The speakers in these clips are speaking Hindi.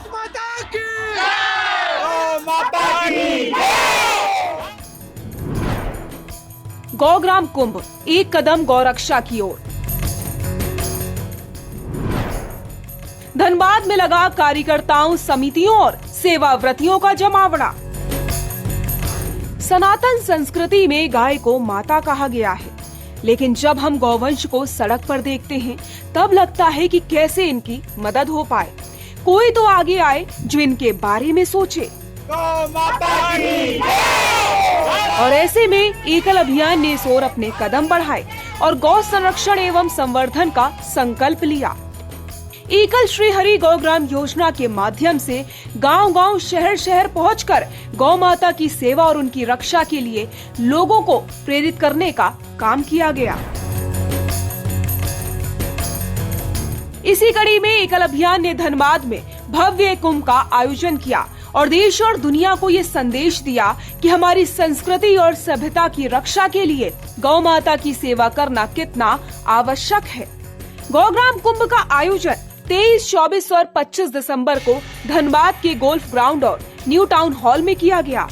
भारत माता की गौ माता की। गौग्राम कुंभ, एक कदम गौरक्षा की ओर। धनबाद में लगा कार्यकर्ताओं, समितियों और सेवाव्रतियों का जमावड़ा। सनातन संस्कृति में गाय को माता कहा गया है, लेकिन जब हम गौवंश को सड़क पर देखते हैं तब लगता है कि कैसे इनकी मदद हो पाए। कोई तो आगे आए जो इनके बारे में सोचे। गौ माता की। और ऐसे में एकल अभियान ने इस ओर अपने कदम बढ़ाए और गौ संरक्षण एवं संवर्धन का संकल्प लिया। एकल श्री हरि गौग्राम योजना के माध्यम से गांव-गांव, शहर-शहर पहुंचकर गौ माता की सेवा और उनकी रक्षा के लिए लोगों को प्रेरित करने का काम किया गया। इसी कड़ी में एकल अभियान ने धनबाद में भव्य कुंभ का आयोजन किया और देश और दुनिया को ये संदेश दिया कि हमारी संस्कृति और सभ्यता की रक्षा के लिए गौ माता की सेवा करना कितना आवश्यक है। गौग्राम कुंभ का आयोजन 23, 24 और 25 दिसंबर को धनबाद के गोल्फ ग्राउंड और न्यू टाउन हॉल में किया गया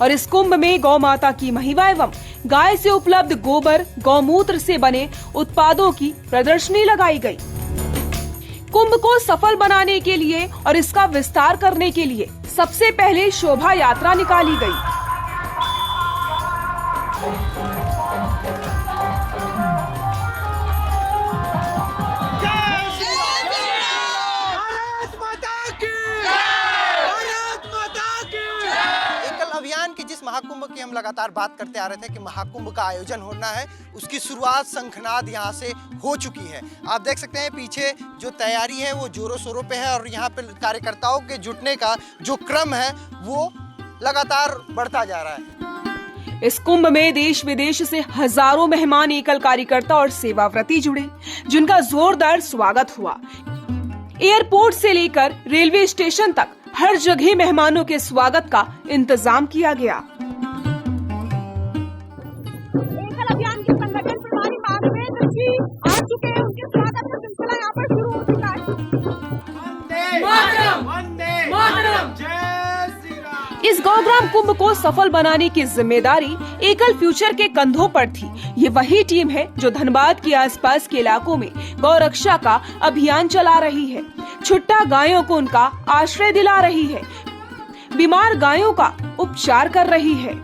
और इस कुंभ में गौ माता की महिमा एवं गाय से उपलब्ध गोबर, गौमूत्र से बने उत्पादों की प्रदर्शनी लगाई गई। कुंभ को सफल बनाने के लिए और इसका विस्तार करने के लिए सबसे पहले शोभा यात्रा निकाली गई। भारत माता की भारत माता की। एकल अभियान की जिस महाकुंभ की हम लगातार बात करते आ रहे थे कि महाकुंभ का आयोजन होना है, उसकी शुरुआत शंखनाद यहाँ से हो चुकी है। आप देख सकते हैं पीछे जो तैयारी है वो जोरों शोरों पे है और यहाँ पे कार्यकर्ताओं के जुटने का जो क्रम है वो लगातार बढ़ता जा रहा है। इस कुंभ में देश विदेश से हजारों मेहमान, एकल कार्यकर्ता और सेवाव्रती जुड़े, जिनका जोरदार स्वागत हुआ। एयरपोर्ट से लेकर रेलवे स्टेशन तक हर जगह मेहमानों के स्वागत का इंतजाम किया गया। एकल अभियान के संगठन प्रभारी महादेवेंद्र जी आ चुके हैं, उनके स्वागत का सिलसिला यहाँ पर शुरू हो चुका है। वंदे मातरम, जय श्री राम। इस गौग्राम कुंभ को सफल बनाने की जिम्मेदारी एकल फ्यूचर के कंधों पर थी। ये वही टीम है जो धनबाद के आसपास के इलाकों में गौरक्षा का अभियान चला रही है, छुट्टा गायों को उनका आश्रय दिला रही है, बीमार गायों का उपचार कर रही है।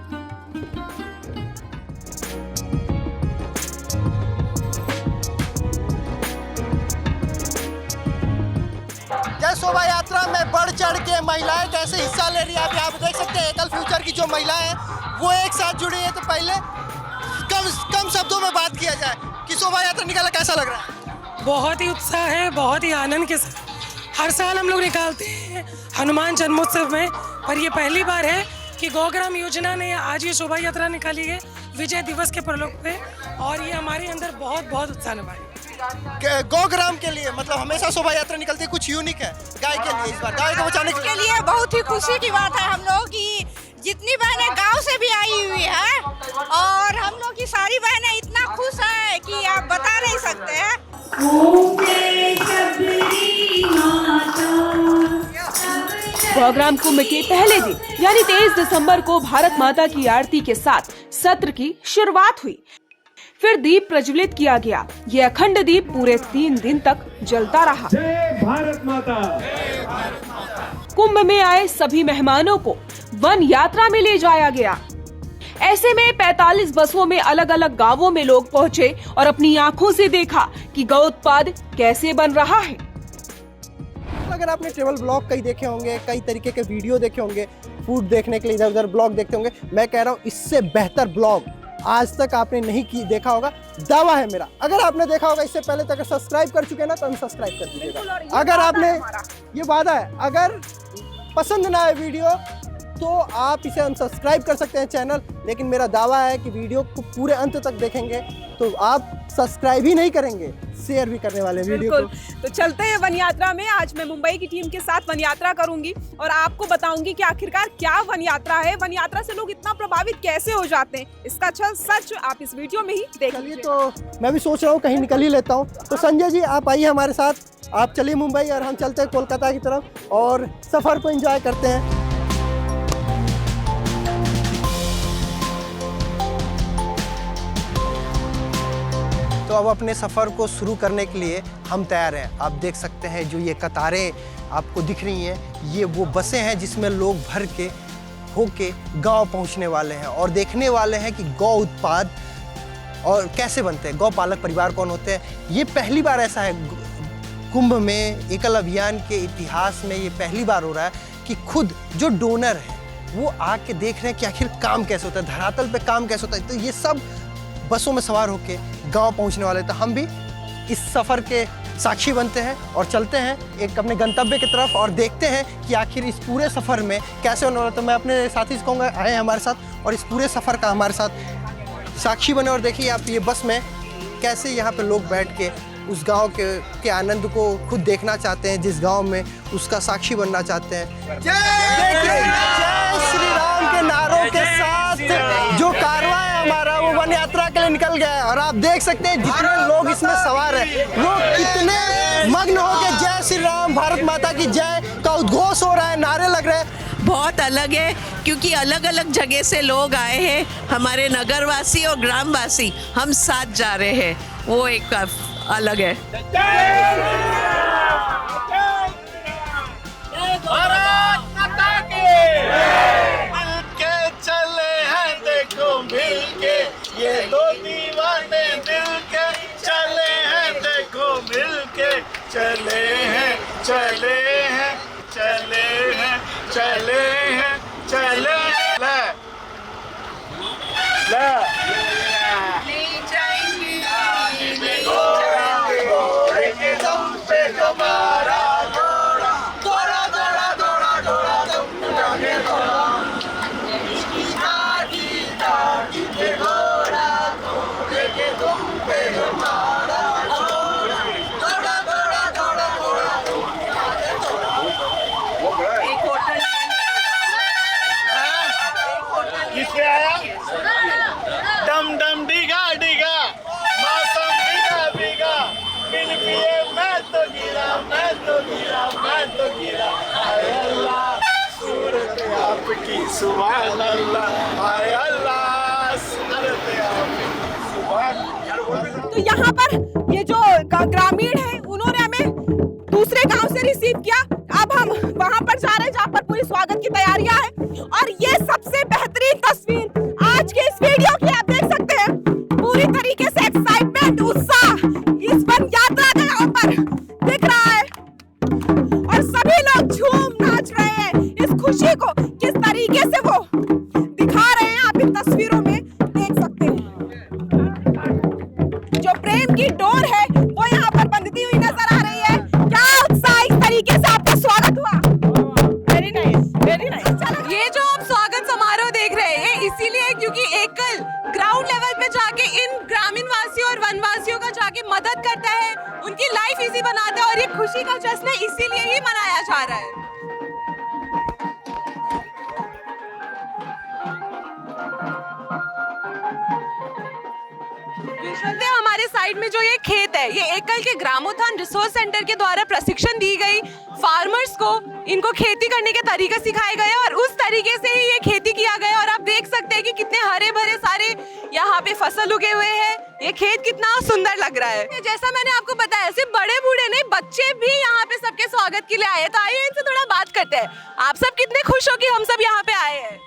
जय शोभा यात्रा में बढ़ चढ़ के महिलाएं कैसे हिस्सा ले रही है, आप यहाँ पे देख सकते हैं। एकल फ्यूचर की जो महिलाएं हैं वो एक साथ जुड़ी है। तो पहले कम शब्दों में बात किया जाए कि शोभा यात्रा निकाला कैसा लग रहा है? बहुत ही उत्साह है, बहुत ही आनंद के साथ हर साल हम लोग निकालते हैं हनुमान जन्मोत्सव में, पर ये पहली बार है कि गौग्राम योजना ने आज ये शोभा यात्रा निकाली है विजय दिवस के प्रलोभ पे, और ये हमारे अंदर बहुत बहुत उत्साह है। गौग्राम के लिए मतलब हमेशा शोभा यात्रा निकलती है, कुछ यूनिक है गाय के लिए इस बार, गाय को बचाने के लिए बहुत ही खुशी की बात है हम लोग की जितनी बहनें गांव से भी आई हुई है और हम लोग की सारी बहनें इतना खुश है कि आप बता नहीं सकते हैं। गौग्राम कुंभ के पहले दिन यानी 23 दिसंबर को भारत माता की आरती के साथ सत्र की शुरुआत हुई। फिर दीप प्रज्वलित किया गया। ये अखंड दीप पूरे 3 दिन तक जलता रहा। जय भारत माता। कुंभ में आए सभी मेहमानों को वन यात्रा में ले जाया गया। ऐसे में 45 बसों में अलग अलग गांवों में लोग पहुंचे और अपनी आंखों से देखा कि गौ उत्पाद कैसे बन रहा है। अगर आपने ट्रेवल ब्लॉग कई देखे होंगे, कई तरीके के वीडियो देखे होंगे, फूड देखने के लिए इधर उधर ब्लॉग देखते होंगे, मैं कह रहा हूँ इससे बेहतर ब्लॉग आज तक आपने नहीं देखा होगा, दावा है मेरा। अगर आपने देखा होगा इससे पहले तक सब्सक्राइब कर चुके हैं ना तो अनसब्सक्राइब कर दीजिएगा। अगर आपने ये वादा है, अगर पसंद ना आए वीडियो तो आप इसे अनसब्सक्राइब कर सकते हैं चैनल, लेकिन मेरा दावा है कि वीडियो को पूरे अंत तक देखेंगे तो आप सब्सक्राइब ही नहीं करेंगे, शेयर भी करने वाले हैं वीडियो को। बिल्कुल। तो चलते हैं वन यात्रा में। आज मैं मुंबई की टीम के साथ वन यात्रा करूंगी और आपको बताऊंगी कि आखिरकार क्या वन यात्रा है, वन यात्रा से लोग इतना प्रभावित कैसे हो जाते हैं। इसका सच आप इस वीडियो में ही देख चलिए, लीजिए। तो मैं भी सोच रहा हूँ कहीं निकल ही लेता हूँ। तो संजय जी आप आइए हमारे साथ, आप चलिए मुंबई और हम चलते हैं कोलकाता की तरफ और सफ़र को एंजॉय करते हैं। तो अब अपने सफ़र को शुरू करने के लिए हम तैयार हैं। आप देख सकते हैं जो ये कतारें आपको दिख रही हैं, ये वो बसें हैं जिसमें लोग भर के होके गांव पहुंचने वाले हैं और देखने वाले हैं कि गौ उत्पाद और कैसे बनते हैं, गौ पालक परिवार कौन होते हैं। ये पहली बार ऐसा है कुंभ में, एकल अभियान के इतिहास में ये पहली बार हो रहा है कि खुद जो डोनर है वो आके देख रहे हैं कि आखिर काम कैसे होता है, धरातल पे काम कैसे होता है। तो ये सब बसों में सवार होके गांव पहुंचने वाले, तो हम भी इस सफ़र के साक्षी बनते हैं और चलते हैं एक अपने गंतव्य की तरफ और देखते हैं कि आखिर इस पूरे सफ़र में कैसे होने वाला। तो मैं अपने साथी से कहूँगा आए हमारे साथ और इस पूरे सफ़र का हमारे साथ साक्षी बने और देखिए आप ये बस में कैसे यहाँ पे लोग बैठ के उस गांव के आनंद को खुद देखना चाहते हैं, जिस गांव में उसका साक्षी बनना चाहते हैं। देखिए जय श्री राम के नारों के साथ जो कारवां है हमारा वो वन यात्रा के लिए निकल गया है और आप देख सकते हैं जितने लोग इसमें सवार हैं वो कितने मग्न हो के जय श्री राम, भारत माता की जय का उद्घोष हो रहा है, नारे लग रहे हैं। बहुत अलग है क्योंकि अलग अलग जगह से लोग आए हैं, हमारे नगरवासी और ग्रामवासी हम साथ जा रहे हैं, वो एक अलग है। भारत माता की मिलके चले हैं देखो मिलके, ये दो दीवाने दिल के चले हैं देखो मिलके, चले हैं चले हैं चले हैं चले हैं चले हैं। ले घोड़े के दम पे तुम्हारा घोड़ा, घोड़ा घोड़ा घोड़ा घोड़ा दम जाने घोड़ा, इसकी दाढ़ी दाढ़ी पे घोड़ा, घोड़े के दम पे तुम्हारा घोड़ा, घोड़ा घोड़ा घोड़ा घोड़ा दम जाने घोड़ा। एक होटल किस पे आया? डम डम डिगा डिगा, मौसम भीगा भीगा, बिन पिए मैं तो गिरा मैं तो गिरा मैं तो गिरा, हाय अल्लाह सूरत आपकी सुभान अल्लाह, हाय अल्लाह सूरत आपकी सुभान। तो यहाँ पर ये जो ग्रामीण है उन्होंने हमें दूसरे गांव से रिसीव किया। अब हम वहां पर जा रहे हैं जहाँ पर पूरी स्वागत की तैयारियां हैं और ये सबसे बेहतरीन तस्वीर आज के इस वीडियो की आप देख सकते हैं। पूरी तरीके से एक्साइटमेंट, उत्साह इस वन यात्रा का यहाँ पर दिख रहा है और सभी लोग झूम नाच रहे हैं। इस खुशी को किस तरीके से वो दिखा रहे हैं आप इन तस्वीरों में देख सकते हैं। जो प्रेम की डोर है वो यहाँ पर बंधती हुई नजर आ रही है। क्या उत्साह, इस तरीके से आपका स्वागत हुआ। Very nice, very nice. ये जो आप स्वागत समारोह देख रहे हैं इसीलिए क्योंकि एकल ग्राउंड लेवल पे जाके इन ग्रामीण वासियों और वनवासियों का जाके मदद करता है, उनकी लाइफ इजी बनाता है और ये खुशी का जश्न इसीलिए ही मनाया जा रहा है। हमारे साइड में जो ये खेत है ये एकल के ग्रामोत्थान रिसोर्स सेंटर के द्वारा प्रशिक्षण दी गई फार्मर्स को, इनको खेती करने के तरीके सिखाए गए और उस तरीके से ही ये खेती किया गया और आप देख सकते हैं कि कितने हरे भरे सारे यहाँ पे फसल उगे हुए हैं। ये खेत कितना सुंदर लग रहा है। जैसा मैंने आपको बताया सिर्फ बड़े बूढ़े नहीं, बच्चे भी यहाँ पे सबके स्वागत के लिए आए। तो आइए इनसे थोड़ा बात करते हैं। आप सब कितने खुश हो कि हम सब यहाँ पे आए हैं?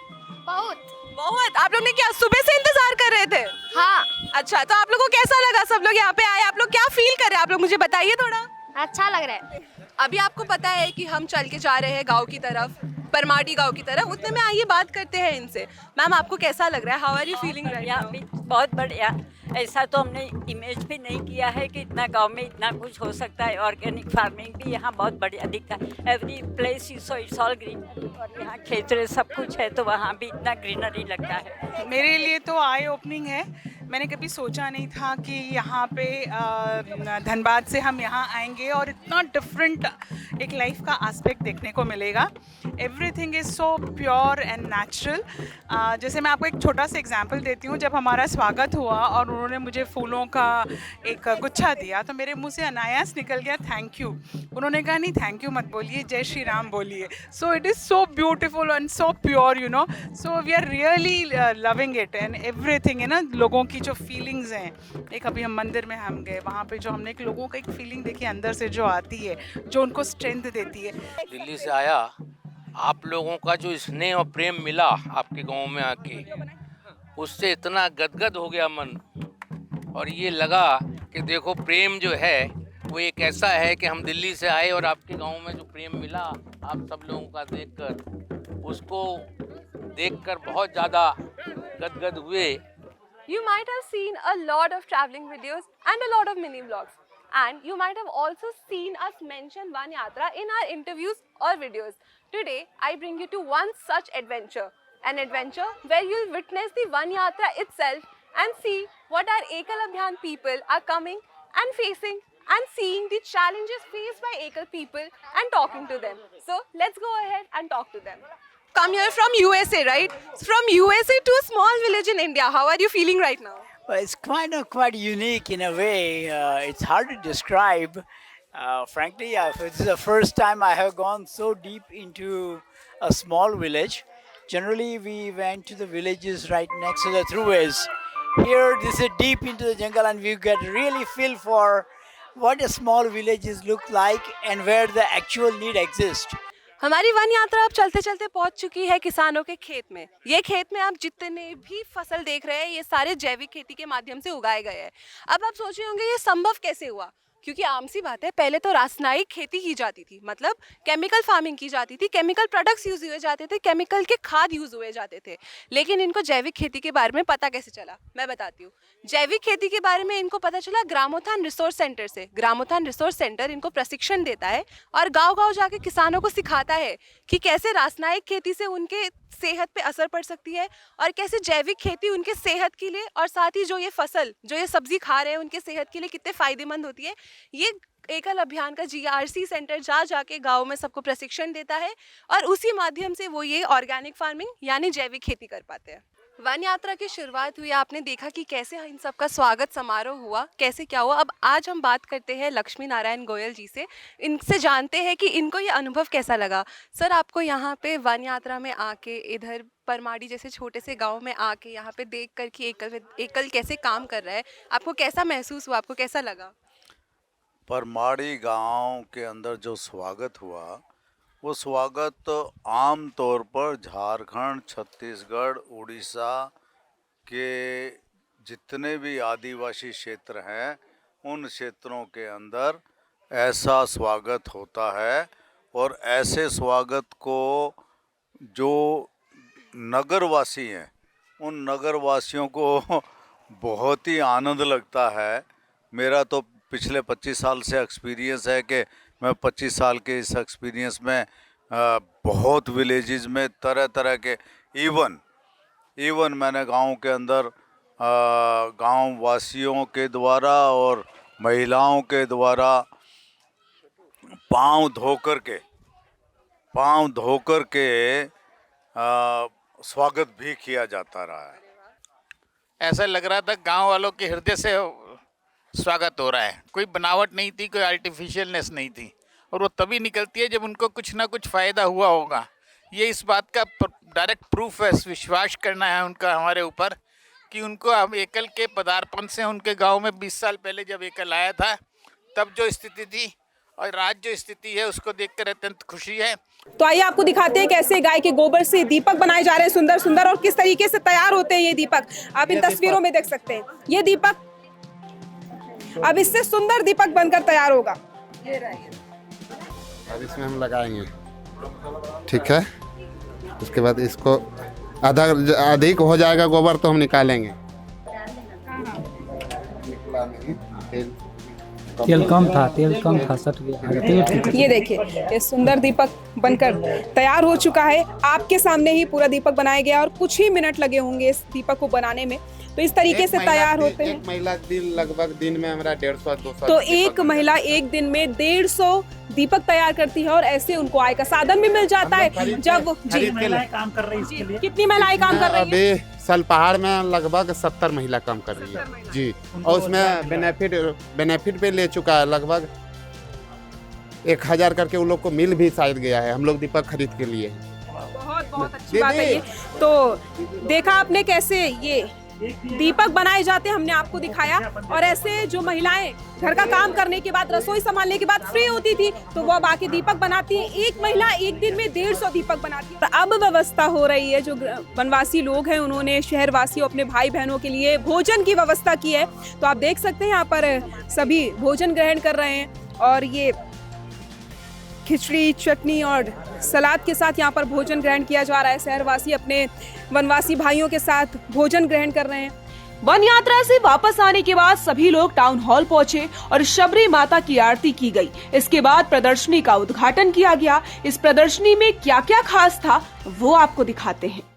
बहुत बहुत। आप लोग ने क्या सुबह से इंतजार कर रहे थे? हाँ, अच्छा, तो आप लोगों को कैसा लगा? सब लोग यहाँ पे आए, आप लोग क्या फील कर रहे हैं? आप लोग मुझे बताइए थोड़ा। अच्छा लग रहा है। अभी आपको पता है कि हम चल के जा रहे हैं गांव की तरफ, परमाटी गांव की तरफ। उतने में आइए बात करते हैं इनसे। मैम आपको कैसा लग रहा है? How are you feeling right now? बहुत बढ़िया। ऐसा तो हमने इमेज भी नहीं किया है कि इतना गांव में इतना कुछ हो सकता है। ऑर्गेनिक फार्मिंग भी यहाँ बहुत बढ़िया दिखता है। Every place is so it's all green और यहाँ खेतरे सब कुछ है तो वहाँ भी इतना ग्रीनरी लगता है। मेरे लिए तो आई ओपनिंग है। मैंने कभी सोचा नहीं था कि यहाँ पे धनबाद से हम यहाँ आएंगे और इतना डिफरेंट एक लाइफ का एस्पेक्ट देखने को मिलेगा। Everything is so pure and natural. जैसे मैं आपको एक छोटा सा एग्जांपल देती हूँ। जब हमारा स्वागत हुआ और उन्होंने मुझे फूलों का एक गुच्छा दिया तो मेरे मुंह से अनायास निकल गया थैंक यू। उन्होंने कहा नहीं थैंक यू मत बोलिए, जय श्री राम बोलिए। So it is so beautiful and so pure you know. So we are really loving it and everything है ना। लोगों की जो फीलिंग्स हैं, एक अभी हम मंदिर में हम गए, वहाँ पे जो हमने एक लोगों का एक फीलिंग देखी अंदर से जो आती है, जो उनको स्ट्रेंथ देती है। दिल्ली से आया, आप लोगों का जो स्नेह और प्रेम मिला आपके गांव में आके, उससे इतना गदगद हो गया मन। और ये लगा कि देखो प्रेम जो है वो एक ऐसा है कि हम दिल्ली से आए और आपके गांव में जो प्रेम मिला आप सब लोगों का देखकर, उसको देखकर बहुत ज़्यादा गदगद हुए। You might have seen a lot of traveling videos and a lot of mini vlogs, and you might have also seen us mention Van Yatra in our interviews or videos. Today I bring you to one such adventure, an adventure where you'll witness the Van Yatra itself and see what our Ekal Abhiyan people are coming and facing and seeing the challenges faced by Ekal people and talking to them. So let's go ahead and talk to them. Come here from USA, right? From USA to a small village in India. How are you feeling right now? Well, it's quite unique in a way. It's hard to describe. Frankly, this is the first time I have gone so deep into a small village. Generally, we went to the villages right next to the throughways. Here, this is deep into the jungle, and we get really feel for what a small villages look like and where the actual need exists. हमारी वन यात्रा अब चलते चलते पहुंच चुकी है किसानों के खेत में। ये खेत में आप जितने भी फसल देख रहे हैं ये सारे जैविक खेती के माध्यम से उगाए गए हैं। अब आप सोच रहे होंगे ये संभव कैसे हुआ, क्योंकि आम सी बात है, पहले तो रासायनिक खेती की जाती थी, मतलब केमिकल फार्मिंग की जाती थी, केमिकल प्रोडक्ट्स यूज़ हुए जाते थे, केमिकल के खाद यूज़ हुए जाते थे। लेकिन इनको जैविक खेती के बारे में पता कैसे चला, मैं बताती हूँ। जैविक खेती के बारे में इनको पता चला ग्रामोत्थान रिसोर्स सेंटर से। ग्रामोत्थान रिसोर्स सेंटर इनको प्रशिक्षण देता है और गाँव-गाँव जाके किसानों को सिखाता है कि कैसे रासायनिक खेती से उनके सेहत पे असर पड़ सकती है और कैसे जैविक खेती उनके सेहत के लिए और साथ ही जो ये फसल, जो ये सब्जी खा रहे हैं उनके सेहत के लिए कितने फ़ायदेमंद होती है। ये एकल अभियान का GRC सेंटर जाके गाँव में सबको प्रशिक्षण देता है और उसी माध्यम से वो ये ऑर्गेनिक फार्मिंग यानी जैविक खेती कर पाते हैं। वन यात्रा की शुरुआत हुई, आपने देखा कि कैसे इन सब का स्वागत समारोह हुआ, कैसे क्या हुआ। अब आज हम बात करते हैं लक्ष्मी नारायण गोयल जी से, इनसे जानते हैं कि इनको ये अनुभव कैसा लगा। सर, आपको यहाँ पे वन यात्रा में आके, इधर परमाड़ी जैसे छोटे से गांव में आके यहाँ पे देख कर कि एकल कैसे काम कर रहा है, आपको कैसा महसूस हुआ, आपको कैसा लगा? परमाड़ी गांव के अंदर जो स्वागत हुआ वो स्वागत आम तौर पर झारखंड, छत्तीसगढ़, उड़ीसा के जितने भी आदिवासी क्षेत्र हैं उन क्षेत्रों के अंदर ऐसा स्वागत होता है। और ऐसे स्वागत को जो नगरवासी हैं उन नगरवासियों को बहुत ही आनंद लगता है। मेरा तो पिछले 25 साल से एक्सपीरियंस है कि मैं 25 साल के इस एक्सपीरियंस में बहुत विलेजेस में तरह तरह के इवन मैंने गांव के अंदर गांव वासियों के द्वारा और महिलाओं के द्वारा पाँव धोकर के स्वागत भी किया जाता रहा है। ऐसा लग रहा था गांव वालों के हृदय से स्वागत हो रहा है। कोई बनावट नहीं थी, कोई आर्टिफिशियलनेस नहीं थी, और वो तभी निकलती है जब उनको कुछ ना कुछ फ़ायदा हुआ होगा। ये इस बात का डायरेक्ट प्रूफ है, विश्वास करना है उनका हमारे ऊपर कि उनको हम एकल के पदार्पण से उनके गांव में 20 साल पहले जब एकल आया था तब जो स्थिति थी और आज जो स्थिति है उसको देखकर अत्यंत खुशी है। तो आइए आपको दिखाते हैं कैसे गाय के गोबर से दीपक बनाए जा रहे हैं, सुंदर सुंदर, और किस तरीके से तैयार होते हैं ये दीपक। आप इन तस्वीरों में देख सकते हैं ये दीपक अब इससे सुंदर दीपक बनकर तैयार होगा। अब इसमें हम लगाएंगे, ठीक है। उसके बाद इसको अधिक हो जाएगा गोबर तो हम निकालेंगे। तेल कम था सट गया। ये देखिए ये सुंदर दीपक बनकर तैयार हो चुका है। आपके सामने ही पूरा दीपक बनाया गया और कुछ ही मिनट लगे होंगे इस दीपक को बनाने में। तो इस तरीके से तैयार होते हैं। एक महिला दिन लगभग दिन में हमारा 150-200 तो एक महिला एक दिन में 150 दीपक तैयार करती है और ऐसे उनको आय का साधन भी मिल जाता है। जब जी महिलाएं काम कर रही है इसके लिए। कितनी महिलाएं काम कर रही हैं? अभी सलपहाड़ में लगभग 70 महिला काम कर रही है जी, और उसमें बेनिफिट भी ले चुका है लगभग 1000 करके उन लोग को मिल भी शायद गया है, हम लोग दीपक खरीद के लिए। बहुत बहुत अच्छी बात है ये। तो देखा आपने कैसे ये दीपक बनाए जाते हैं, हमने आपको दिखाया। और ऐसे जो महिलाएं घर का काम करने के बाद, रसोई संभालने के बाद फ्री होती थी तो वो अब आके दीपक बनाती है। एक महिला एक दिन में 150 दीपक बनाती है। तो अब व्यवस्था हो रही है, जो वनवासी लोग हैं उन्होंने शहरवासियों अपने भाई बहनों के लिए भोजन की व्यवस्था की है। तो आप देख सकते हैं यहाँ पर सभी भोजन ग्रहण कर रहे हैं और ये खिचड़ी, चटनी और सलाद के साथ यहाँ पर भोजन ग्रहण किया जा रहा है। शहरवासी अपने वनवासी भाइयों के साथ भोजन ग्रहण कर रहे हैं। वन यात्रा से वापस आने के बाद सभी लोग टाउन हॉल पहुंचे और शबरी माता की आरती की गई। इसके बाद प्रदर्शनी का उद्घाटन किया गया। इस प्रदर्शनी में क्या क्या खास था वो आपको दिखाते हैं।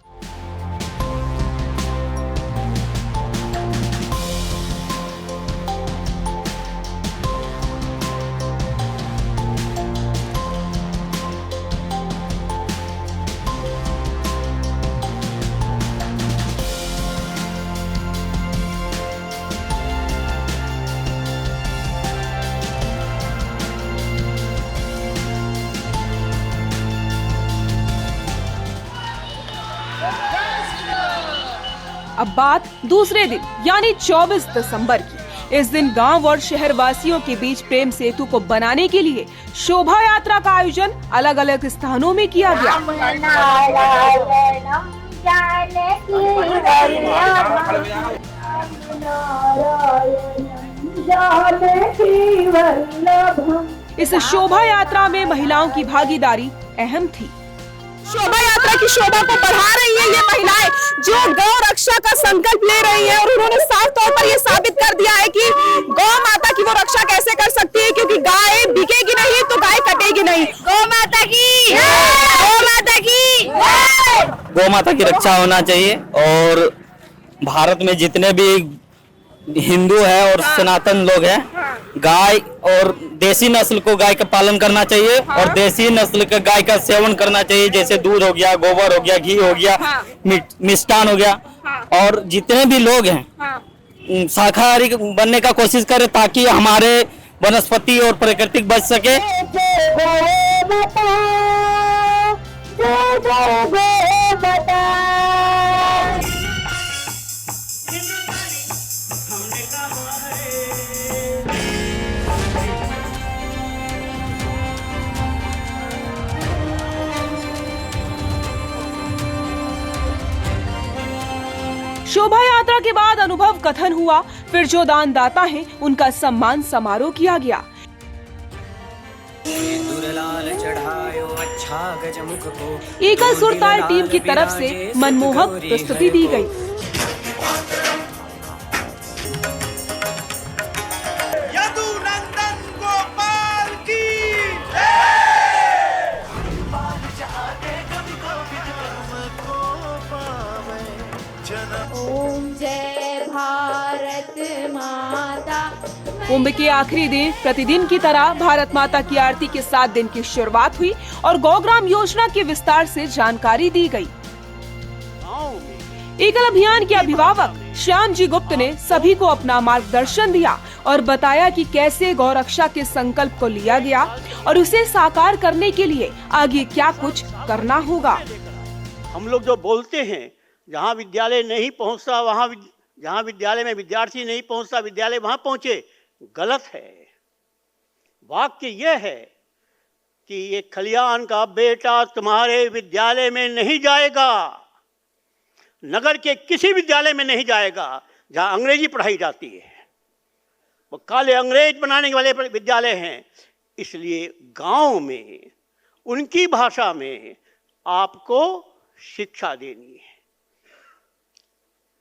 अब बात दूसरे दिन यानी 24 दिसंबर की। इस दिन गांव और शहर वासियों के बीच प्रेम सेतु को बनाने के लिए शोभा यात्रा का आयोजन अलग अलग स्थानों में किया गया। इस शोभा यात्रा में महिलाओं की भागीदारी अहम थी। शोभा यात्रा की शोभा को बढ़ा रही है ये महिलाएं, जो गौ रक्षा का संकल्प ले रही हैं और उन्होंने साफ तौर पर ये साबित कर दिया है कि गौ माता की वो रक्षा कैसे कर सकती है, क्योंकि गाय बिकेगी नहीं तो गाय कटेगी नहीं। गौ माता की, गौ माता की, गौ माता की रक्षा होना चाहिए। और भारत में जितने भी हिंदू है और सनातन लोग हैं, गाय और देसी नस्ल को गाय का पालन करना चाहिए और देसी नस्ल का गाय का सेवन करना चाहिए, जैसे दूध हो गया, गोबर हो गया, घी हो गया, मिष्टान हो गया। और जितने भी लोग हैं शाकाहारी बनने का कोशिश करें ताकि हमारे वनस्पति और प्राकृतिक बच सके। शोभा यात्रा के बाद अनुभव कथन हुआ, फिर जो दान दाता हैं उनका सम्मान समारोह किया गया। एकल सुरताल टीम की तरफ से मनमोहक प्रस्तुति दी गई। ओम जय भारत माता। कुंभ के आखिरी दिन प्रतिदिन की तरह भारत माता की आरती के 7 दिन की शुरुआत हुई और गौग्राम योजना के विस्तार से जानकारी दी गई। एकल अभियान के अभिभावक श्याम जी गुप्त ने सभी को अपना मार्गदर्शन दिया और बताया कि कैसे गौरक्षा के संकल्प को लिया गया और उसे साकार करने के लिए आगे क्या कुछ करना होगा। हम लोग जो बोलते हैं, जहाँ विद्यालय नहीं पहुँचता वहाँ, जहाँ विद्यालय में विद्यार्थी नहीं पहुँचता विद्यालय वहाँ पहुँचे, गलत है। वाक्य यह है कि ये खलियान का बेटा तुम्हारे विद्यालय में नहीं जाएगा, नगर के किसी विद्यालय में नहीं जाएगा जहाँ अंग्रेजी पढ़ाई जाती है। वो काले अंग्रेज बनाने वाले विद्यालय हैं। इसलिए गांव में उनकी भाषा में आपको शिक्षा देनी है।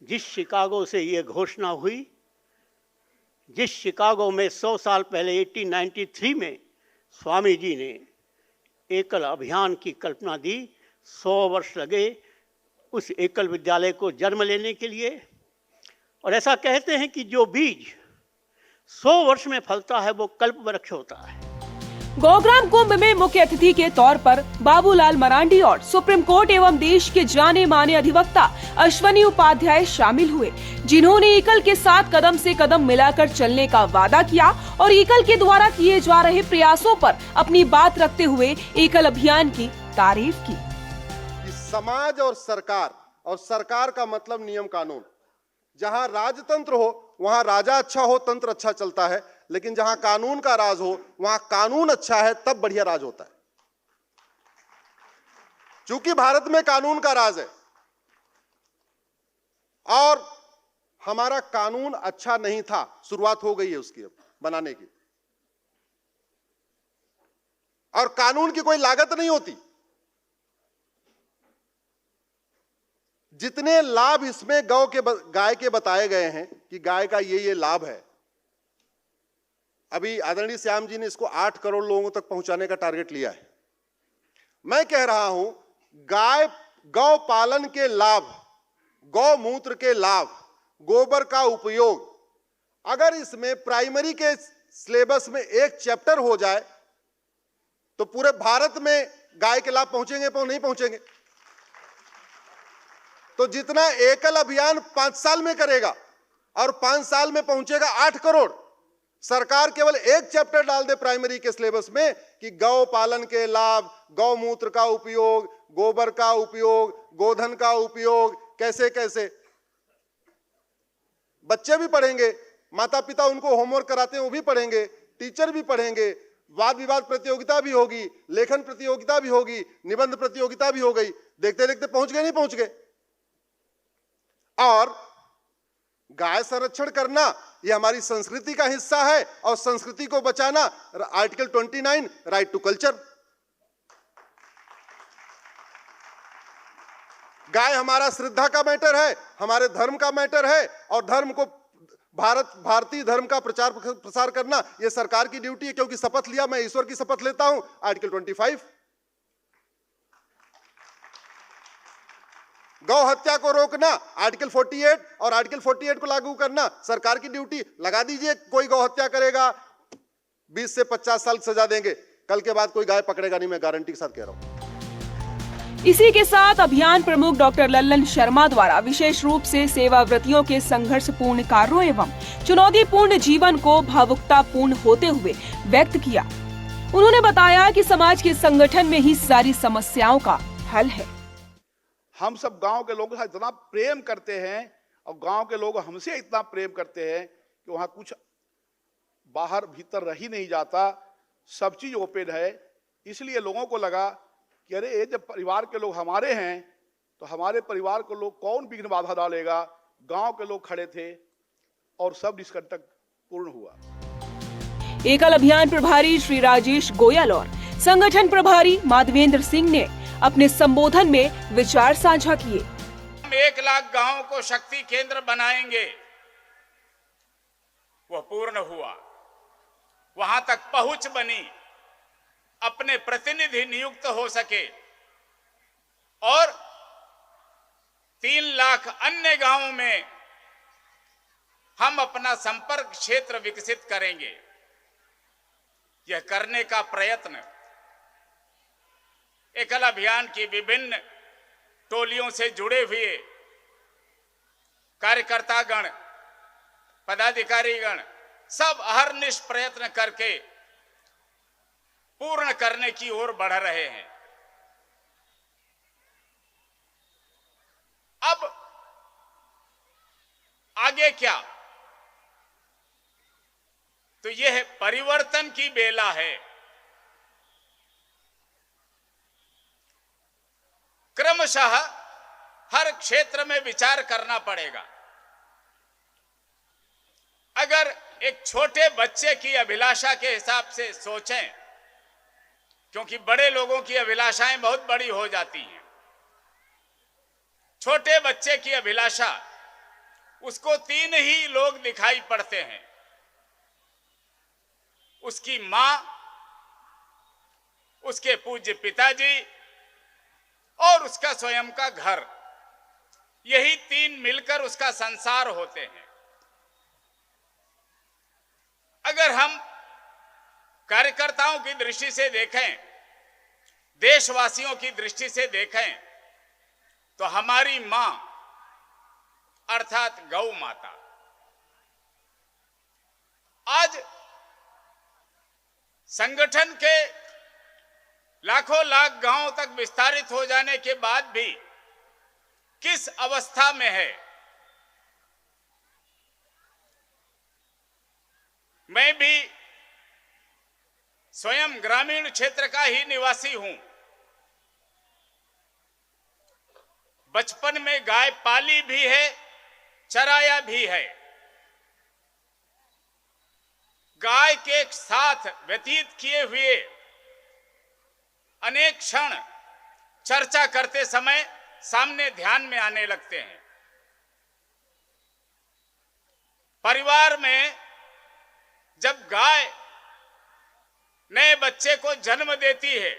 जिस शिकागो से ये घोषणा हुई, जिस शिकागो में 100 साल पहले 1893 में स्वामी जी ने एकल अभियान की कल्पना दी, 100 वर्ष लगे उस एकल विद्यालय को जन्म लेने के लिए। और ऐसा कहते हैं कि जो बीज 100 वर्ष में फलता है वो कल्प वृक्ष होता है। गौग्राम कुंभ में मुख्य अतिथि के तौर पर बाबूलाल मरांडी और सुप्रीम कोर्ट एवं देश के जाने माने अधिवक्ता अश्वनी उपाध्याय शामिल हुए, जिन्होंने ईकल के साथ कदम से कदम मिलाकर चलने का वादा किया और ईकल के द्वारा किए जा रहे प्रयासों पर अपनी बात रखते हुए ईकल अभियान की तारीफ की। समाज और सरकार का मतलब नियम कानून। जहां राजतंत्र हो वहां राजा अच्छा हो, तंत्र अच्छा चलता है, लेकिन जहां कानून का राज हो वहां कानून अच्छा है, तब बढ़िया राज होता है। चूंकि भारत में कानून का राज है और हमारा कानून अच्छा नहीं था, शुरुआत हो गई है उसकी अब बनाने की, और कानून की कोई लागत नहीं होती। जितने लाभ इसमें गाय के बताए गए हैं कि गाय का ये लाभ है, अभी आदरणीय श्याम जी ने इसको 8 करोड़ लोगों तक पहुंचाने का टारगेट लिया है। मैं कह रहा हूं गौ पालन के लाभ, गौमूत्र के लाभ, गोबर का उपयोग, अगर इसमें प्राइमरी के सिलेबस में एक चैप्टर हो जाए तो पूरे भारत में गाय के लाभ पहुंचेंगे नहीं पहुंचेंगे? तो जितना एकल अभियान 5 साल में करेगा और 5 साल में पहुंचेगा 8 करोड़, सरकार केवल एक चैप्टर डाल दे प्राइमरी के सिलेबस में कि गौ पालन के लाभ, गौमूत्र का उपयोग, गोबर का उपयोग, गोधन का उपयोग कैसे कैसे, बच्चे भी पढ़ेंगे, माता पिता उनको होमवर्क कराते हैं वो भी पढ़ेंगे, टीचर भी पढ़ेंगे, वाद विवाद प्रतियोगिता भी होगी, लेखन प्रतियोगिता भी होगी, निबंध प्रतियोगिता भी हो गई। देखते देखते पहुंच गए नहीं पहुंच गए? और गाय संरक्षण करना ये हमारी संस्कृति का हिस्सा है और संस्कृति को बचाना आर्टिकल 29 राइट टू कल्चर। गाय हमारा श्रद्धा का मैटर है, हमारे धर्म का मैटर है, और धर्म को भारतीय धर्म का प्रचार प्रसार करना ये सरकार की ड्यूटी है, क्योंकि शपथ लिया, मैं ईश्वर की शपथ लेता हूं आर्टिकल 25। गौ हत्या को रोकना आर्टिकल 48 और आर्टिकल 48 को लागू करना सरकार की ड्यूटी। लगा दीजिए, कोई गौ हत्या करेगा 20 से 50 साल सजा देंगे, कल के बाद कोई गाय पकड़ेगा नहीं, मैं गारंटी के साथ कह रहा हूं। इसी के साथ अभियान प्रमुख डॉक्टर लल्लन शर्मा द्वारा विशेष रूप से सेवाव्रतियों के संघर्षपूर्ण कार्यों एवं चुनौतीपूर्ण जीवन को भावुकतापूर्ण होते हुए व्यक्त किया। उन्होंने बताया कि समाज के संगठन में ही सारी समस्याओं का हल है। हम सब गांव के लोगों के साथ इतना प्रेम करते हैं और गांव के लोग हमसे इतना प्रेम करते हैं कि वहाँ कुछ बाहर भीतर रह ही नहीं जाता, सब चीज़ ओपन है। इसलिए लोगों को लगा कि अरे ये जब परिवार के लोग हमारे हैं तो हमारे परिवार को लोग कौन विघ्न बाधा डालेगा। गांव के लोग खड़े थे और सब निष्कंटक पूर्ण हुआ। एकल अभियान प्रभारी श्री राजेश गोयल और संगठन प्रभारी माधवेंद्र सिंह ने अपने संबोधन में विचार साझा किए। हम 1 लाख गांवों को शक्ति केंद्र बनाएंगे, वह पूर्ण हुआ, वहां तक पहुंच बनी, अपने प्रतिनिधि नियुक्त हो सके और 3 लाख अन्य गांवों में हम अपना संपर्क क्षेत्र विकसित करेंगे। यह करने का प्रयत्न एकल अभियान की विभिन्न टोलियों से जुड़े हुए कार्यकर्तागण, पदाधिकारीगण सब अहर्निश प्रयत्न करके पूर्ण करने की ओर बढ़ रहे हैं। अब आगे क्या? तो यह परिवर्तन की बेला है। क्रमशः हर क्षेत्र में विचार करना पड़ेगा। अगर एक छोटे बच्चे की अभिलाषा के हिसाब से सोचें, क्योंकि बड़े लोगों की अभिलाषाएं बहुत बड़ी हो जाती हैं, छोटे बच्चे की अभिलाषा उसको 3 ही लोग दिखाई पड़ते हैं, उसकी मां, उसके पूज्य पिताजी और उसका स्वयं का घर। यही 3 मिलकर उसका संसार होते हैं। अगर हम कार्यकर्ताओं की दृष्टि से देखें, देशवासियों की दृष्टि से देखें, तो हमारी मां अर्थात गौ माता आज संगठन के लाखों लाख गांवों तक विस्तारित हो जाने के बाद भी किस अवस्था में है। मैं भी स्वयं ग्रामीण क्षेत्र का ही निवासी हूं। बचपन में गाय पाली भी है, चराया भी है। गाय के साथ व्यतीत किए हुए अनेक क्षण चर्चा करते समय सामने ध्यान में आने लगते हैं। परिवार में जब गाय नए बच्चे को जन्म देती है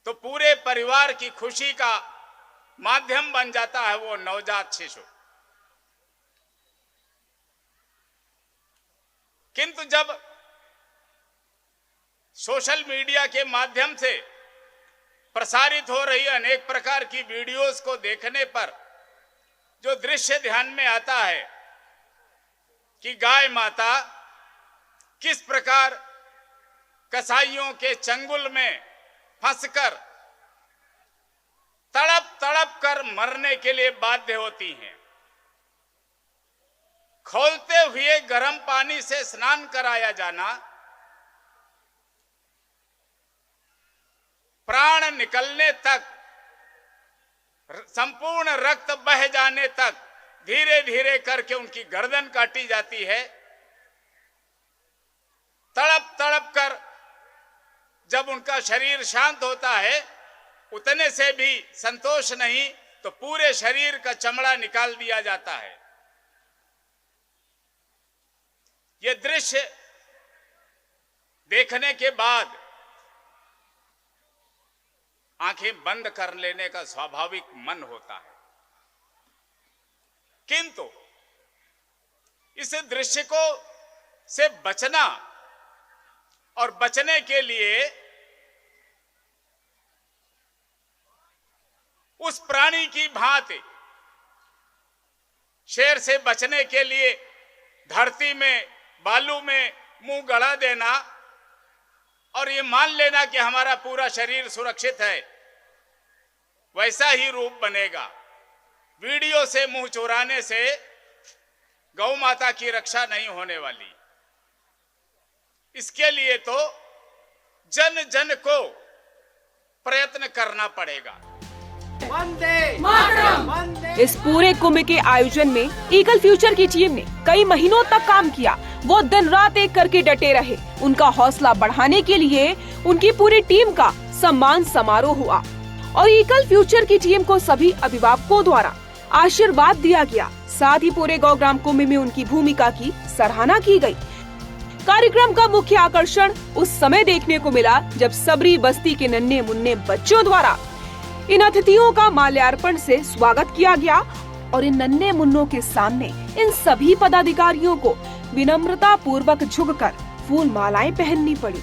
तो पूरे परिवार की खुशी का माध्यम बन जाता है वो नवजात शिशु। किंतु जब सोशल मीडिया के माध्यम से प्रसारित हो रही अनेक प्रकार की वीडियोस को देखने पर जो दृश्य ध्यान में आता है कि गाय माता किस प्रकार कसाईयों के चंगुल में फंसकर तड़प तड़प कर मरने के लिए बाध्य होती हैं, खौलते हुए गर्म पानी से स्नान कराया जाना, प्राण निकलने तक, संपूर्ण रक्त बह जाने तक धीरे धीरे करके उनकी गर्दन काटी जाती है। तड़प तड़प कर जब उनका शरीर शांत होता है उतने से भी संतोष नहीं तो पूरे शरीर का चमड़ा निकाल दिया जाता है। यह दृश्य देखने के बाद आंखें बंद कर लेने का स्वाभाविक मन होता है, किंतु इस दृश्य को से बचना और बचने के लिए उस प्राणी की भांति शेर से बचने के लिए धरती में बालू में मुंह गड़ा देना और ये मान लेना कि हमारा पूरा शरीर सुरक्षित है, वैसा ही रूप बनेगा। वीडियो से मुंह चुराने से गौ माता की रक्षा नहीं होने वाली। इसके लिए तो जन जन को प्रयत्न करना पड़ेगा। इस पूरे कुंभ के आयोजन में ईगल फ्यूचर की टीम ने कई महीनों तक काम किया। वो दिन रात एक करके डटे रहे। उनका हौसला बढ़ाने के लिए उनकी पूरी टीम का सम्मान समारोह हुआ और ईगल फ्यूचर की टीम को सभी अभिभावकों द्वारा आशीर्वाद दिया गया। साथ ही पूरे गौग्राम कुंभ में उनकी भूमिका की सराहना की गई। कार्यक्रम का मुख्य आकर्षण उस समय देखने को मिला जब सबरी बस्ती के नन्हे मुन्ने बच्चों द्वारा इन अतिथियों का माल्यार्पण से स्वागत किया गया और इन नन्हे मुन्नों के सामने इन सभी पदाधिकारियों को विनम्रता पूर्वक झुककर फूल मालाएं पहननी पड़ी।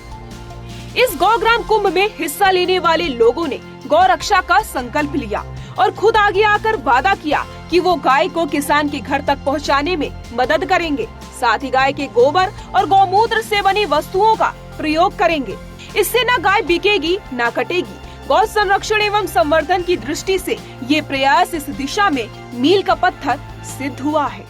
इस गौग्राम कुंभ में हिस्सा लेने वाले लोगों ने गौ रक्षा का संकल्प लिया और खुद आगे आकर वादा किया कि वो गाय को किसान के घर तक पहुंचाने में मदद करेंगे। साथ ही गाय के गोबर और गौमूत्र से बनी वस्तुओं का प्रयोग करेंगे। इससे न गाय बिकेगी न कटेगी। गौ संरक्षण एवं संवर्धन की दृष्टि से ये प्रयास इस दिशा में मील का पत्थर सिद्ध हुआ है।